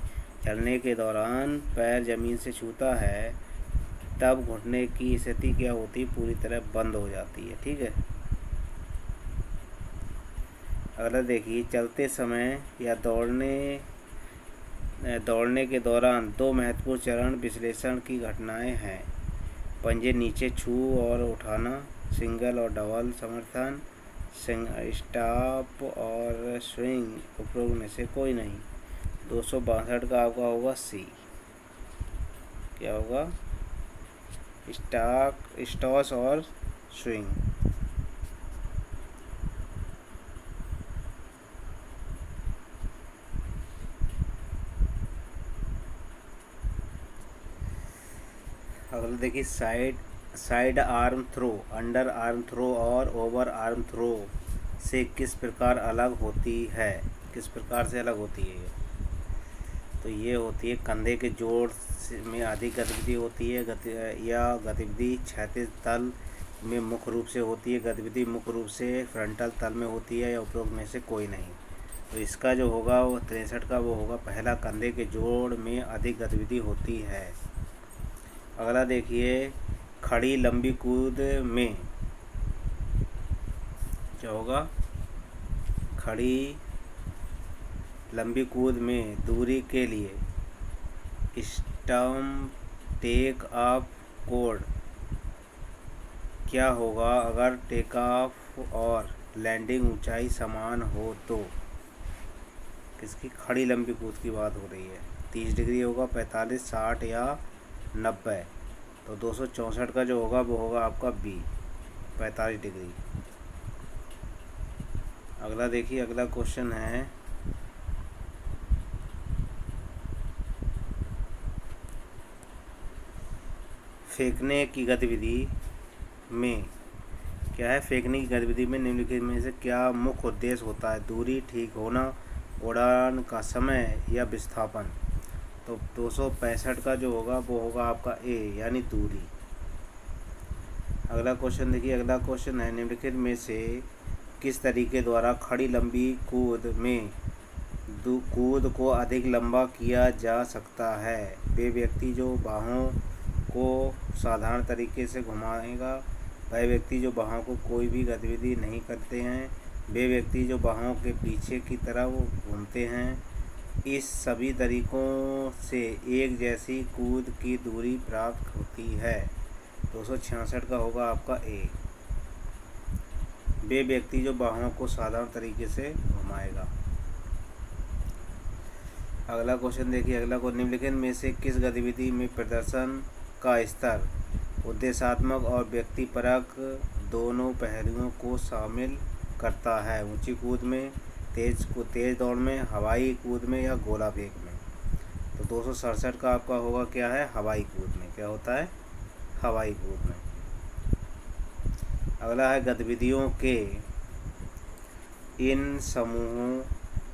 चलने के दौरान पैर ज़मीन से छूता है तब घुटने की स्थिति क्या होती है? पूरी तरह बंद हो जाती है। ठीक है। अगला देखिए, चलते समय या दौड़ने दौड़ने के दौरान दो महत्वपूर्ण चरण विश्लेषण की घटनाएं हैं। पंजे नीचे छू और उठाना, सिंगल और डबल समर्थन, स्टॉप और स्विंग, उपरोक्त में से कोई नहीं। 262 का आपका होगा सी। क्या होगा? स्टॉस और स्विंग। अगला देखिए, side arm throw, under arm throw और ओवर आर्म थ्रो से किस प्रकार अलग होती है? किस प्रकार से अलग होती है ये? तो ये होती है कंधे के जोड़ में अधिक गतिविधि होती है, या गतिविधि क्षैतिज तल में मुख्य रूप से होती है, गतिविधि मुख्य रूप से फ्रंटल तल में होती है, या उपरोक्त में से कोई नहीं। तो इसका जो होगा वो 63 का वो होगा पहला, कंधे के जोड़ में अधिक गतिविधि होती है। अगला देखिए, खड़ी लंबी कूद में क्या होगा? खड़ी लंबी कूद में दूरी के लिए स्टंप टेक ऑफ कोड क्या होगा अगर टेक ऑफ और लैंडिंग ऊंचाई समान हो तो? किसकी? खड़ी लंबी कूद की बात हो रही है। 30 डिग्री होगा, 45, 60 या 90। तो 264 का जो होगा वो होगा आपका बी, 45 डिग्री। अगला देखिए, अगला क्वेश्चन है, फेंकने की गतिविधि में क्या है? फेंकने की गतिविधि में निम्नलिखित में से क्या मुख्य उद्देश्य होता है? दूरी ठीक होना, उड़ान का समय, या विस्थापन। तो 265 का जो होगा वो होगा आपका ए, यानी दूरी। अगला क्वेश्चन देखिए, अगला क्वेश्चन है, निम्नलिखित में से किस तरीके द्वारा खड़ी लंबी कूद में कूद को अधिक लंबा किया जा सकता है? वे व्यक्ति जो बाहों को साधारण तरीके से घुमाएगा, वह व्यक्ति जो बाहों को कोई भी गतिविधि नहीं करते हैं, वे व्यक्ति जो बाहों के पीछे की तरफ घूमते हैं। इस सभी तरीकों से एक जैसी कूद की दूरी प्राप्त होती है। 266 का होगा आपका ए, वे व्यक्ति जो बाहों को साधारण तरीके से घुमाएगा। अगला क्वेश्चन देखिए, अगला को निम्नलिखित में से किस गतिविधि में प्रदर्शन का स्तर उद्देश्यात्मक और व्यक्तिपरक दोनों पहलुओं को शामिल करता है? ऊंची कूद में, तेज दौड़ में, हवाई कूद में, या गोला फेंक में। तो 267 का आपका होगा क्या है? हवाई कूद में। क्या होता है? हवाई कूद में। अगला है, गतिविधियों के इन समूहों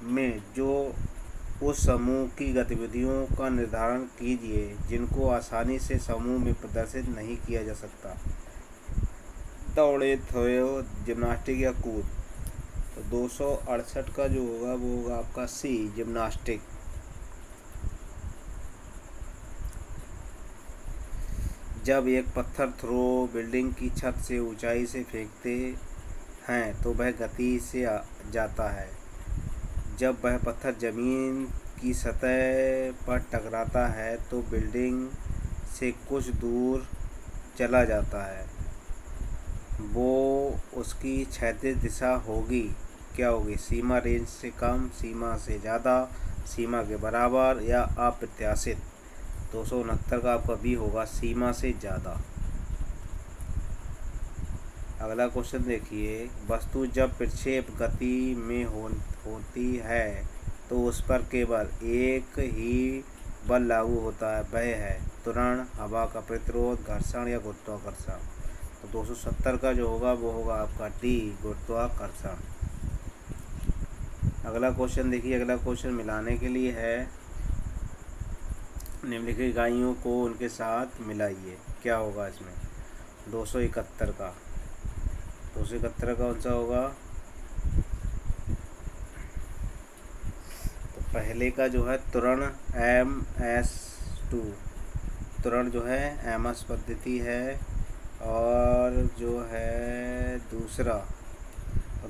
में जो उस समूह की गतिविधियों का निर्धारण कीजिए जिनको आसानी से समूह में प्रदर्शित नहीं किया जा सकता। दौड़े, थ्रो, जिम्नास्टिक या कूद। तो 268 का जो होगा वो होगा आपका सी, जिम्नास्टिक। जब एक पत्थर थ्रो बिल्डिंग की छत से ऊंचाई से फेंकते हैं तो वह गति से जाता है। जब वह पत्थर जमीन की सतह पर टकराता है तो बिल्डिंग से कुछ दूर चला जाता है। वो उसकी क्षैतिज दिशा होगी, क्या होगी? सीमा रेंज से कम, सीमा से ज़्यादा, सीमा के बराबर, या अप्रत्याशित। 269 का आपका बी होगा, सीमा से ज़्यादा। अगला क्वेश्चन देखिए, वस्तु जब प्रक्षेप गति में होती है तो उस पर केवल एक ही बल लागू होता है, वह है त्वरण, हवा का प्रतिरोध, घर्षण, या गुरुत्वाकर्षण। तो 270 का जो होगा वो होगा आपका डी, गुरुत्वाकर्षण। अगला क्वेश्चन देखिए, अगला क्वेश्चन मिलाने के लिए है, निम्नलिखित इकाइयों को उनके साथ मिलाइए। क्या होगा इसमें? 271 का 271 कौन सा होगा? तो पहले का जो है त्वरण MS2, त्वरण जो है एमएस पद्धति है, और जो है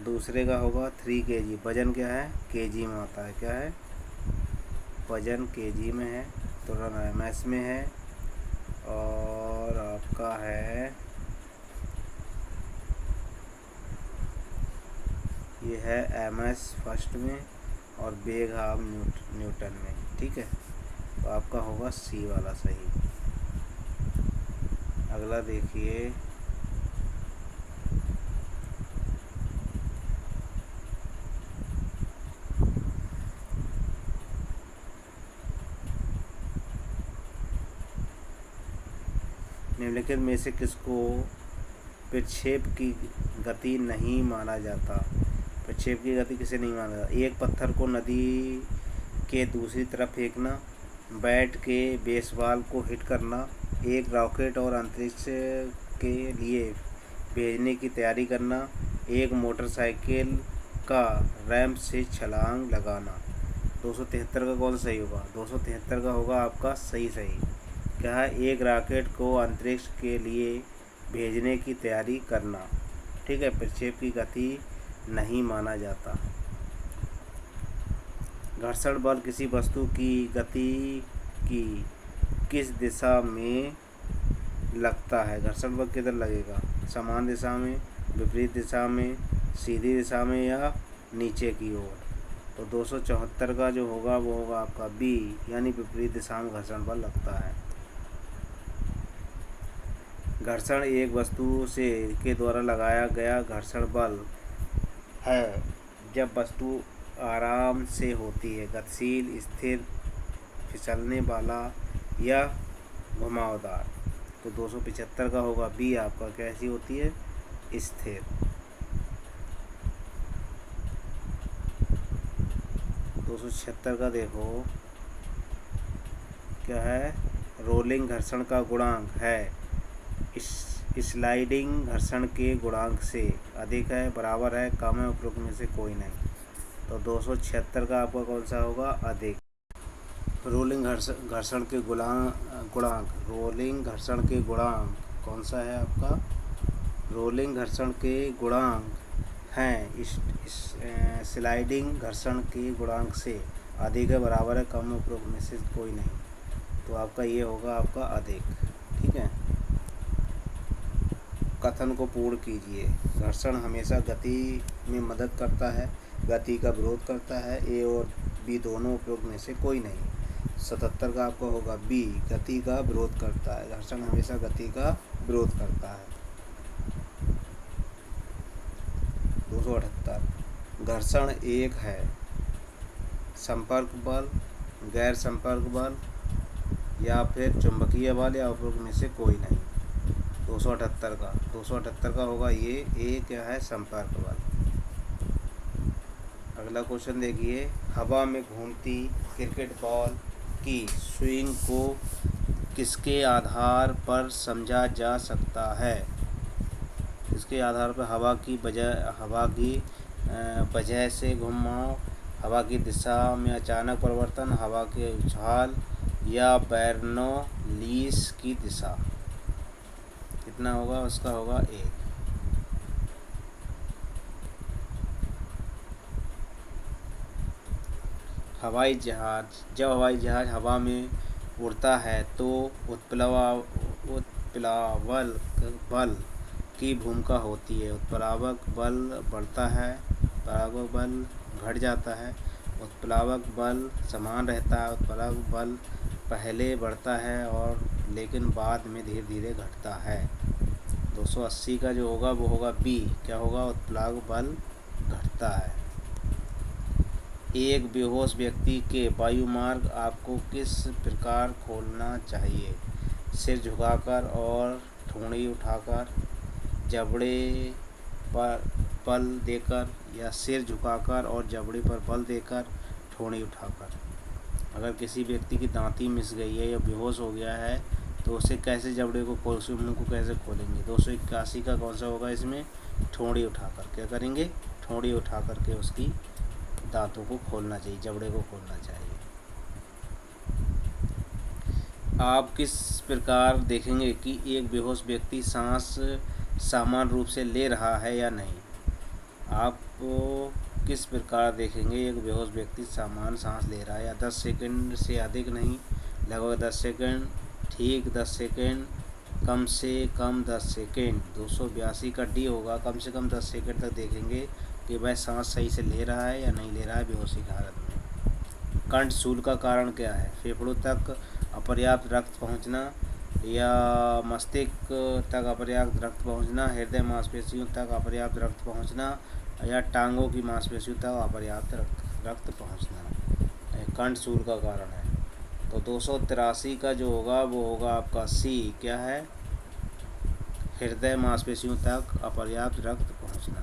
दूसरे का होगा 3 kg। वजन क्या है? kg में आता है। क्या है? वजन केजी में है, त्वरण एमएस में है, और आपका है ये है एमएस फर्स्ट में, और वेग हाफ न्यूटन में। ठीक है, तो आपका होगा सी वाला सही। अगला देखिए, निम्नलिखित में से किसको प्रक्षेप की गति नहीं माना जाता? प्रक्षेप की गति किसे नहीं माना जाता? एक पत्थर को नदी के दूसरी तरफ फेंकना, बैट के बेसबॉल को हिट करना, एक रॉकेट और अंतरिक्ष के लिए भेजने की तैयारी करना, एक मोटरसाइकिल का रैंप से छलांग लगाना। 273 का कौन सही होगा? 273 का होगा आपका सही। क्या है? एक रॉकेट को अंतरिक्ष के लिए भेजने की तैयारी करना। ठीक है, प्रक्षेप की गति नहीं माना जाता। घर्षण बल किसी वस्तु की गति की किस दिशा में लगता है? घर्षण बल किधर लगेगा? समान दिशा में, विपरीत दिशा में, सीधी दिशा में, या नीचे की ओर? तो 274 का जो होगा वो होगा आपका बी, यानी विपरीत दिशा में घर्षण बल लगता है। घर्षण एक वस्तु से के द्वारा लगाया गया घर्षण बल है जब वस्तु आराम से होती है, गतिशील, स्थिर, फिसलने वाला या घुमावदार। तो 275 का होगा बी आपका, कैसी होती है? स्थिर। 276 का देखो क्या है? रोलिंग घर्षण का गुणांक है स्लाइडिंग घर्षण के गुणांक से अधिक है, बराबर है, कम है, उपरोक्त में से कोई नहीं। तो 276 का आपका कौन सा होगा? अधिक। रोलिंग घर्षण के गुणांक रोलिंग घर्षण के गुणांक कौन सा है आपका? रोलिंग घर्षण के गुणांक हैं स्लाइडिंग घर्षण के गुणांक से अधिक है, बराबर है, कम है, उपरोक्त में से कोई नहीं। तो आपका ये होगा आपका अधिक। ठीक है, कथन को पूर्ण कीजिए। घर्षण हमेशा गति में मदद करता है, गति का विरोध करता है। ए और बी दोनों उपयोग में से कोई नहीं। 77 का आपका होगा बी, गति का विरोध करता है। घर्षण हमेशा गति का विरोध करता है। 278 घर्षण एक है संपर्क बल, गैर संपर्क बल, या फिर चुंबकीय बल, या उपरोक्त में से कोई नहीं। 278 का होगा ये क्या है? संपर्क बल। अगला क्वेश्चन देखिए, हवा में घूमती क्रिकेट बॉल की स्विंग को किसके आधार पर समझा जा सकता है? इसके आधार पर हवा की वजह से घुमाव, हवा की दिशा में अचानक परिवर्तन, हवा के उछाल, या बर्नौलीस की दिशा। कितना होगा? उसका होगा 1। हवाई जहाज, जब हवाई जहाज हवा में उड़ता है तो उत्प्लावक बल की भूमिका होती है। उत्प्लावक बल बढ़ता है, उत्प्लावक बल घट जाता है, उत्प्लावक बल समान रहता है। उत्प्लावक बल पहले बढ़ता है और लेकिन बाद में धीरे धीरे घटता है। 280 का जो होगा वो होगा बी, क्या होगा? उत्प्लावक बल घटता है। एक बेहोश व्यक्ति के वायुमार्ग आपको किस प्रकार खोलना चाहिए? सिर झुकाकर और ठोड़ी उठाकर, जबड़े पर बल देकर, या सिर झुकाकर और जबड़े पर बल देकर, ठोड़ी उठाकर। अगर किसी व्यक्ति की दांती मिस गई है या बेहोश हो गया है तो उसे कैसे जबड़े को खोल, उसके मुंह को कैसे खोलेंगे? 281 का कौन सा होगा इसमें? ठोड़ी उठाकर। क्या करेंगे? ठोड़ी उठा करके उसकी दांतों को खोलना चाहिए, जबड़े को खोलना चाहिए। आप किस प्रकार देखेंगे कि एक बेहोश व्यक्ति सांस समान रूप से ले रहा है या नहीं? आपको किस प्रकार देखेंगे? एक बेहोश व्यक्ति सामान्य सांस ले रहा है या 10 सेकंड से अधिक नहीं, लगभग 10 सेकंड, ठीक 10 सेकंड, कम से कम 10 सेकंड। 282 का डी होगा, कम से कम 10 सेकंड तक देखेंगे कि वह सांस सही से ले रहा है या नहीं ले रहा है बेहोशी की हालत में। कंठशूल का कारण क्या है? फेफड़ों तक अपर्याप्त रक्त पहुंचना या मस्तिष्क तक अपर्याप्त रक्त पहुंचना, हृदय मांसपेशियों तक अपर्याप्त रक्त पहुंचना या टांगों की मांसपेशियों तक अपर्याप्त रक्त पहुंचना कंठशूल का कारण है। तो 283 का जो होगा वो होगा आपका सी, क्या है? हृदय मांसपेशियों तक अपर्याप्त रक्त पहुंचना।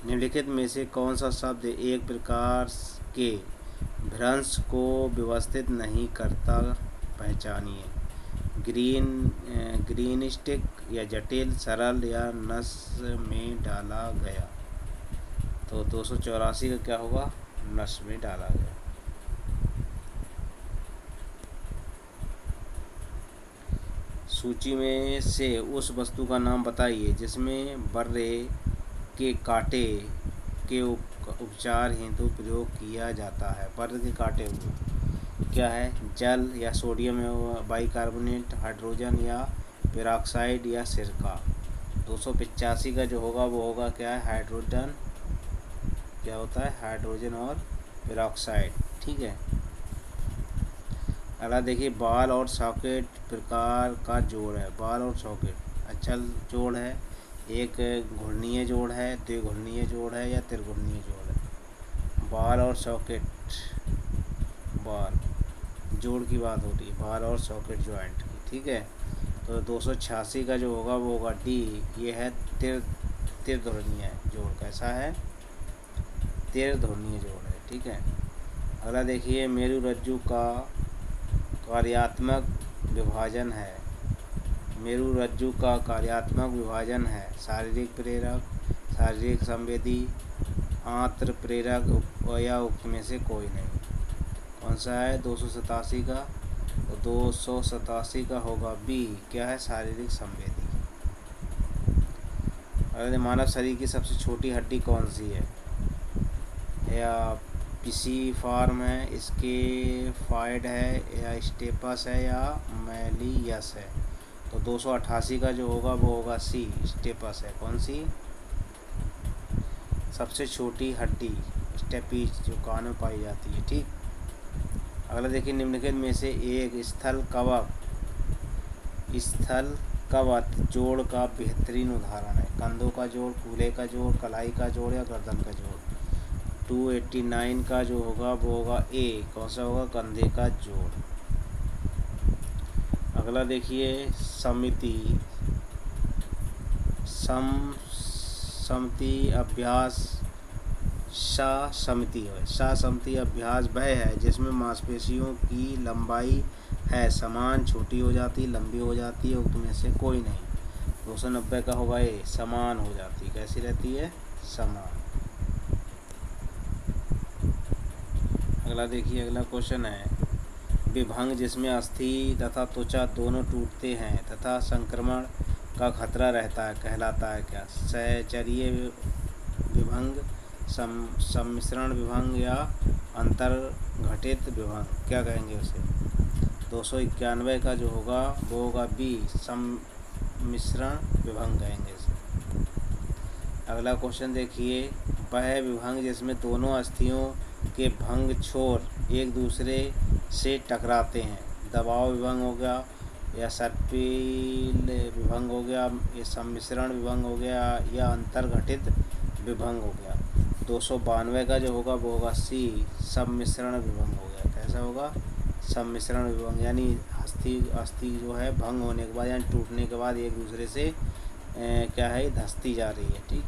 निम्नलिखित में से कौन सा शब्द एक प्रकार के भ्रंश को व्यवस्थित नहीं करता? पहचानिए। ग्रीन स्टिक या जटिल, सरल या नस में डाला गया। तो 284 का क्या होगा? नस में डाला गया। सूची में से उस वस्तु का नाम बताइए जिसमें बर्रे के कांटे के उपचार हेतु प्रयोग किया जाता है। बर्रे के कांटे क्या है? जल या सोडियम बाइकार्बोनेट, हाइड्रोजन या पेरोक्साइड या सिरका। 285 का जो होगा वो होगा क्या है? हाइड्रोजन। क्या होता है? हाइड्रोजन और पेरोक्साइड। ठीक है। अगला देखिए, बाल और सॉकेट प्रकार का जोड़ है। बाल और सॉकेट अचल जोड़ है, एक घूर्णीय जोड़ है, द्विघूर्णीय जोड़ है या त्रिघूर्णीय जोड़ है। बाल और सॉकेट, बाल जोड़ की बात हो रही है, बाल और सॉकेट जॉइंट की। ठीक है। तो 286 का जो होगा वो होगा डी, ये है त्रिध्रुवीय जोड़। कैसा है? त्रिध्रुवीय जोड़ है। ठीक है। अगला देखिए, मेरुरज्जु का कार्यात्मक विभाजन है। मेरुरज्जु का कार्यात्मक विभाजन है शारीरिक प्रेरक, शारीरिक संवेदी, आंत्र प्रेरक या उक्त में से कोई नहीं। कौन सा है? 287 का। तो 287 का होगा बी, क्या है? शारीरिक संवेदी। अरे, मानव शरीर की सबसे छोटी हड्डी कौन सी है? या पिसीफॉर्म है, इसके फाइड है या स्टेपस है या मैलियस है। तो 288 का जो होगा वो होगा सी, स्टेपस है। कौन सी? सबसे छोटी हड्डी स्टेपीज जो कान में पाई जाती है। ठीक। अगला देखिए, निम्नलिखित में से एक स्थल कवच जोड़ का बेहतरीन उदाहरण है। कंधों का जोड़, कूल्हे का जोड़, कलाई का जोड़ या गर्दन का जोड़। 289 का जो होगा वो होगा ए, कौन सा होगा? कंधे का जोड़। अगला देखिए, सममिति अभ्यास। सममिति अभ्यास वह है जिसमें मांसपेशियों की लंबाई है समान, छोटी हो जाती, लंबी हो जाती है, उक्त में से कोई नहीं। 290 का होगा ए, समान हो जाती। कैसी रहती है? समान। अगला देखिए, अगला क्वेश्चन है, विभंग जिसमें अस्थि तथा त्वचा दोनों टूटते हैं तथा संक्रमण का खतरा रहता है कहलाता है क्या? सहचर्य विभंग, सम्मिश्रण विभंग या अंतर्घटित विभंग, क्या कहेंगे उसे? 291 का जो होगा वो होगा बी, सम्मिश्रण विभंग कहेंगे इसे। अगला क्वेश्चन देखिए, वह विभंग जिसमें दोनों अस्थियों के भंग छोर एक दूसरे से टकराते हैं। दबाव विभंग हो गया या सर्पिल विभंग हो गया, ये सम्मिश्रण विभंग हो गया या अंतर्घटित विभंग हो गया। 292 का जो होगा वो होगा सी, सम्मिश्रण विभंग हो गया। कैसा होगा? सम्मिश्रण विभंग, यानी अस्थि जो है भंग होने के बाद यानी टूटने के बाद एक दूसरे से क्या है? धंसती जा रही है। ठीक,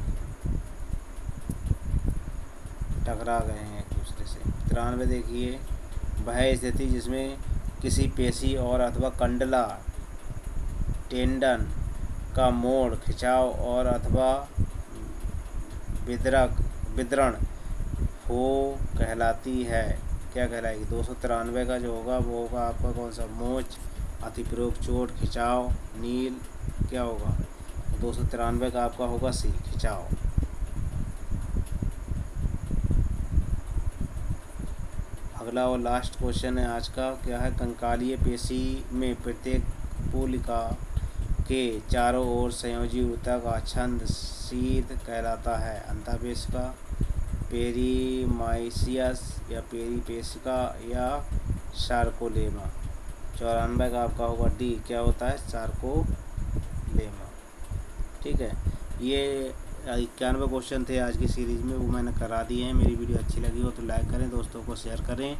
टकरा गए हैं एक दूसरे से। 93 देखिए, वह स्थिति जिसमें किसी पेशी और अथवा कंडला टेंडन का मोड़, खिंचाव और अथवा विदरण हो कहलाती है, क्या कहलाएगी? 293 का जो होगा वो होगा आपका कौन सा? मोच, अतिप्रयोग, चोट, खिंचाव, नील, क्या होगा? 293 का आपका होगा सी, खिंचाव। अगला और लास्ट क्वेश्चन है आज का, क्या है? कंकालीय पेशी में प्रत्येक पुलिका के चारों ओर संयोजी ऊतक आच्छादित शीत कहलाता है। अंतःपेशिका, पेरीमाइसियस या पेरीपेशिका या सार्कोलेमा। 94 का आपका होगा डी, क्या होता है? सार्कोलेमा। ठीक है, ये 91 क्वेश्चन थे आज की सीरीज़ में, वो मैंने करा दिए हैं। मेरी वीडियो अच्छी लगी हो तो लाइक करें, दोस्तों को शेयर करें।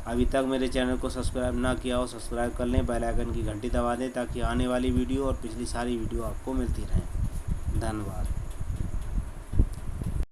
अभी तक मेरे चैनल को सब्सक्राइब ना किया हो सब्सक्राइब कर लें, बेल आइकन की घंटी दबा दें ताकि आने वाली वीडियो और पिछली सारी वीडियो आपको मिलती रहें। धन्यवाद।